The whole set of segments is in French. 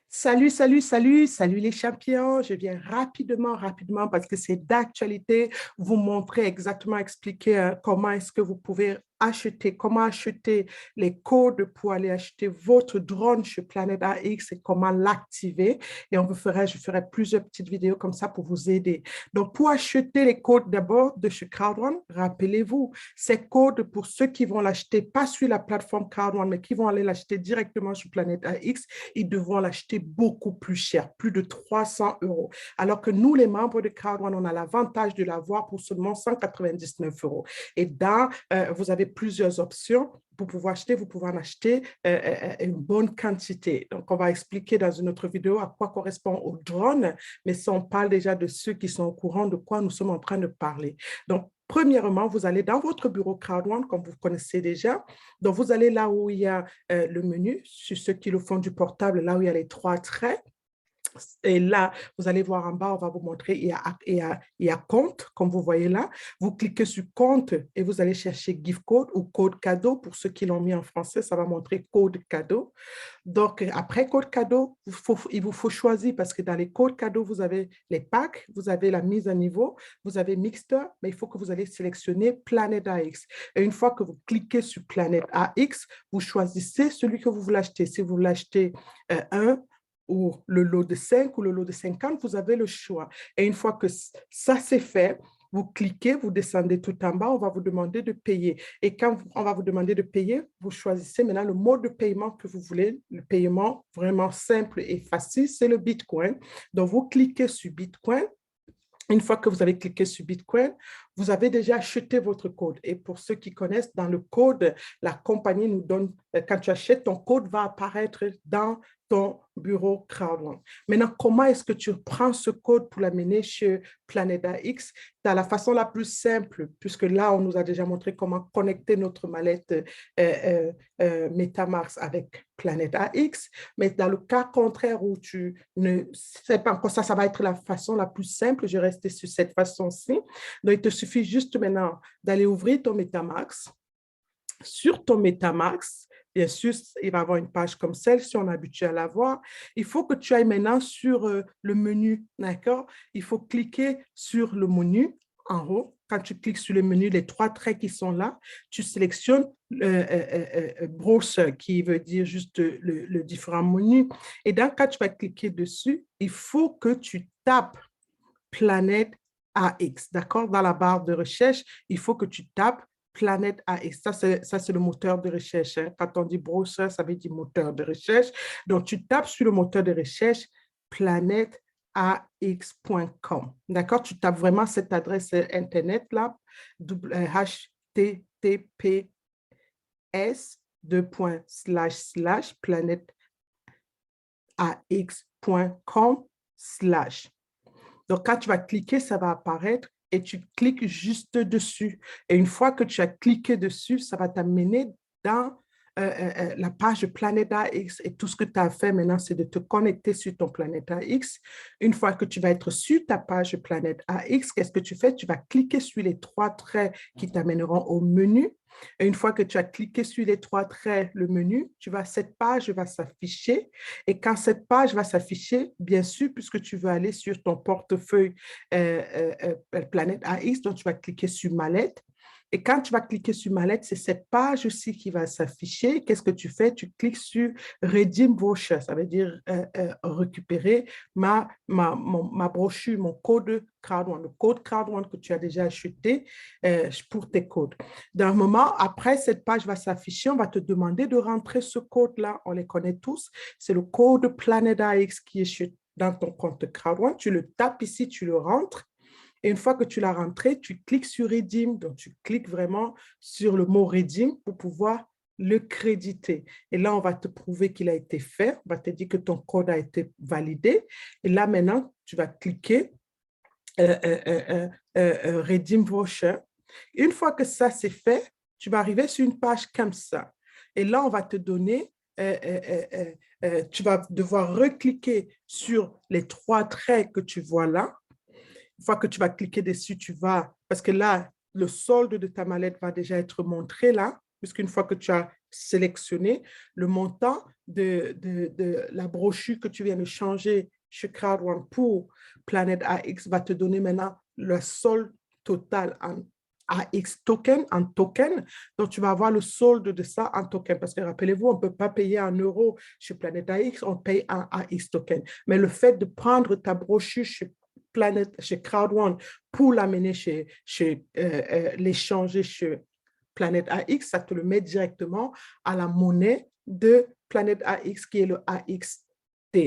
Salut, salut, salut, salut les champions. Je viens rapidement, parce que c'est d'actualité, vous montrer exactement, expliquer comment est-ce que vous pouvez acheter, comment acheter les codes pour aller acheter votre drone chez Planète AX et comment l'activer. Et je ferai plusieurs petites vidéos comme ça pour vous aider. Donc, pour acheter les codes d'abord de chez Crowd1, rappelez-vous, ces codes pour ceux qui vont l'acheter pas sur la plateforme Crowd1, mais qui vont aller l'acheter directement sur Planète AX, ils devront l'acheter beaucoup plus cher, plus de 300 euros. Alors que nous, les membres de Crowd1, on a l'avantage de l'avoir pour seulement 199 euros. Et vous avez plusieurs options pour pouvoir acheter, vous pouvez en acheter une bonne quantité. Donc, on va expliquer dans une autre vidéo à quoi correspond au drone, mais ça, on parle déjà de ceux qui sont au courant de quoi nous sommes en train de parler. Donc, premièrement, vous allez dans votre bureau Crowd1, comme vous connaissez déjà. Donc, vous allez là où il y a le menu, sur ceux qui le font du portable, là où il y a les trois traits. Et là, vous allez voir en bas, on va vous montrer, il y a compte, comme vous voyez là. Vous cliquez sur compte et vous allez chercher gift code ou code cadeau. Pour ceux qui l'ont mis en français, ça va montrer code cadeau. Donc, après code cadeau, il vous faut choisir parce que dans les codes cadeaux, vous avez les packs, vous avez la mise à niveau, vous avez Mixter, mais il faut que vous allez sélectionner Planète AX. Et une fois que vous cliquez sur Planète AX, vous choisissez celui que vous voulez acheter. Si vous voulez acheter un, ou le lot de 5 ou le lot de 50, vous avez le choix. Et une fois que ça c'est fait, vous cliquez, vous descendez tout en bas, on va vous demander de payer. Et quand on va vous demander de payer, vous choisissez maintenant le mode de paiement que vous voulez. Le paiement vraiment simple et facile, c'est le Bitcoin. Donc, vous cliquez sur Bitcoin. Une fois que vous avez cliqué sur Bitcoin, vous avez déjà acheté votre code. Et pour ceux qui connaissent, dans le code, la compagnie nous donne, quand tu achètes, ton code va apparaître dans ton bureau Crowd1. Maintenant, comment est-ce que tu prends ce code pour l'amener chez Planète AX? Tu as la façon la plus simple, puisque là, on nous a déjà montré comment connecter notre mallette MetaMask avec Planète AX. Mais dans le cas contraire où tu ne sais pas encore ça, ça va être la façon la plus simple. Je vais rester sur cette façon-ci. Donc, il te suffit juste maintenant d'aller ouvrir ton MetaMask. Sur ton MetaMask, bien sûr, il va y avoir une page comme celle-ci, on est habitué à la voir. Il faut que tu ailles maintenant sur le menu, d'accord? Il faut cliquer sur le menu en haut. Quand tu cliques sur le menu, les trois traits qui sont là, tu sélectionnes browser, qui veut dire juste le différent menu. Et donc, quand tu vas cliquer dessus, il faut que tu tapes Planète AX, d'accord? Dans la barre de recherche, il faut que tu tapes Planète AX. Ça, c'est le moteur de recherche. Hein. Quand on dit browser, ça veut dire moteur de recherche. Donc, tu tapes sur le moteur de recherche planèteax.com. D'accord? Tu tapes vraiment cette adresse Internet-là, https planèteax.com/. Donc, quand tu vas cliquer, ça va apparaître et tu cliques juste dessus. Et une fois que tu as cliqué dessus, ça va t'amener dans la page de Planète AX. Et tout ce que tu as à faire maintenant, c'est de te connecter sur ton Planète AX. Une fois que tu vas être sur ta page de Planète AX, qu'est-ce que tu fais? Tu vas cliquer sur les trois traits qui t'amèneront au menu. Et une fois que tu as cliqué sur les trois traits, le menu, cette page va s'afficher. Et quand cette page va s'afficher, bien sûr, puisque tu veux aller sur ton portefeuille Planète AX, donc tu vas cliquer sur mallette. Et quand tu vas cliquer sur mallette, c'est cette page aussi qui va s'afficher. Qu'est-ce que tu fais? Tu cliques sur Redeem Voucher, ça veut dire récupérer ma brochure, mon code Crowd1, le code Crowd1 que tu as déjà acheté pour tes codes. D'un moment, après, cette page va s'afficher, on va te demander de rentrer ce code-là, on les connaît tous, c'est le code Planète AX qui est dans ton compte Crowd1, tu le tapes ici, tu le rentres. Et une fois que tu l'as rentré, tu cliques sur Redeem. Donc, tu cliques vraiment sur le mot Redeem pour pouvoir le créditer. Et là, on va te prouver qu'il a été fait. On va te dire que ton code a été validé. Et là, maintenant, tu vas cliquer Redeem Voucher. Une fois que ça, c'est fait, tu vas arriver sur une page comme ça. Et là, on va te donner tu vas devoir recliquer sur les trois traits que tu vois là. Une fois que tu vas cliquer dessus, parce que là, le solde de ta mallette va déjà être montré là, puisqu'une fois que tu as sélectionner le montant de la brochure que tu viens de changer chez Crowd One pour Planète AX va te donner maintenant le solde total en AX token, en token. Donc, tu vas avoir le solde de ça en token. Parce que rappelez-vous, on ne peut pas payer en euros chez Planète AX, on paye en AX token. Mais le fait de prendre ta brochure chez Crowd One pour l'amener l'échanger chez Planète AX, ça te le met directement à la monnaie de Planète AX qui est le AXT.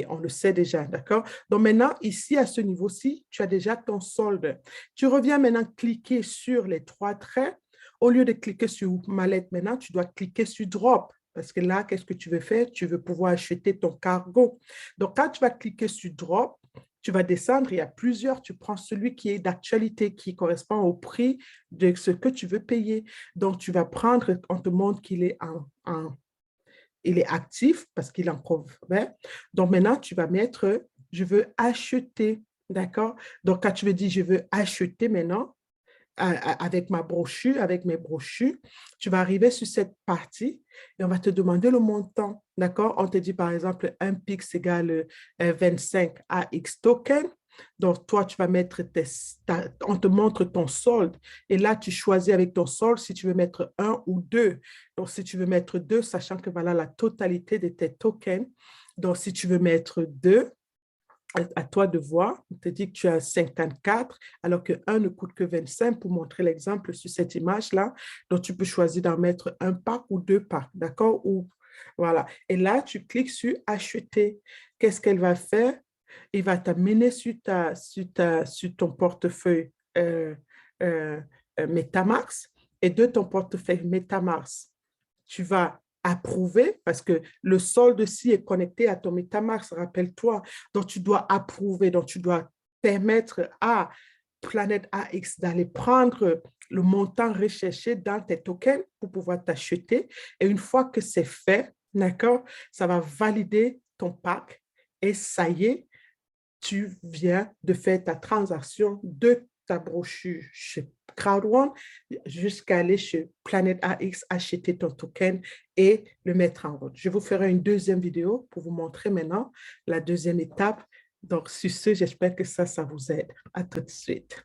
On le sait déjà, d'accord? Donc maintenant, ici, à ce niveau-ci, tu as déjà ton solde. Tu reviens maintenant cliquer sur les trois traits. Au lieu de cliquer sur mallette maintenant, tu dois cliquer sur drop. Parce que là, qu'est-ce que tu veux faire? Tu veux pouvoir acheter ton cargo. Donc, quand tu vas cliquer sur drop, tu vas descendre, il y a plusieurs, tu prends celui qui est d'actualité, qui correspond au prix de ce que tu veux payer. Donc, tu vas prendre, on te montre qu'il est il est actif parce qu'il en provient. Donc, maintenant, tu vas mettre, je veux acheter, d'accord? Donc, quand tu veux dire, je veux acheter maintenant, avec ma brochure, avec mes brochures, tu vas arriver sur cette partie et on va te demander le montant, d'accord? On te dit par exemple, un PIX égale 25 AX token. Donc, toi, tu vas mettre on te montre ton solde et là, tu choisis avec ton solde si tu veux mettre un ou deux. Donc, si tu veux mettre deux, sachant que voilà la totalité de tes tokens. Donc, si tu veux mettre deux, à toi de voir. On te dit que tu as 54, alors que 1 ne coûte que 25 pour montrer l'exemple sur cette image-là. Donc, tu peux choisir d'en mettre un pack ou deux packs, d'accord? Ou voilà. Et là, tu cliques sur acheter. Qu'est-ce qu'elle va faire? Il va t'amener sur ton portefeuille euh, MetaMask et de ton portefeuille MetaMask, tu vas approuver parce que le solde-ci est connecté à ton MetaMask, rappelle-toi. Donc, tu dois approuver, donc tu dois permettre à Planète AX d'aller prendre le montant recherché dans tes tokens pour pouvoir t'acheter. Et une fois que c'est fait, d'accord, ça va valider ton pack et ça y est, tu viens de faire ta transaction de ta brochure chez CrowdOne jusqu'à aller chez Planet AX, acheter ton token et le mettre en route. Je vous ferai une deuxième vidéo pour vous montrer maintenant la deuxième étape. Donc, sur ce, j'espère que ça vous aide. À tout de suite.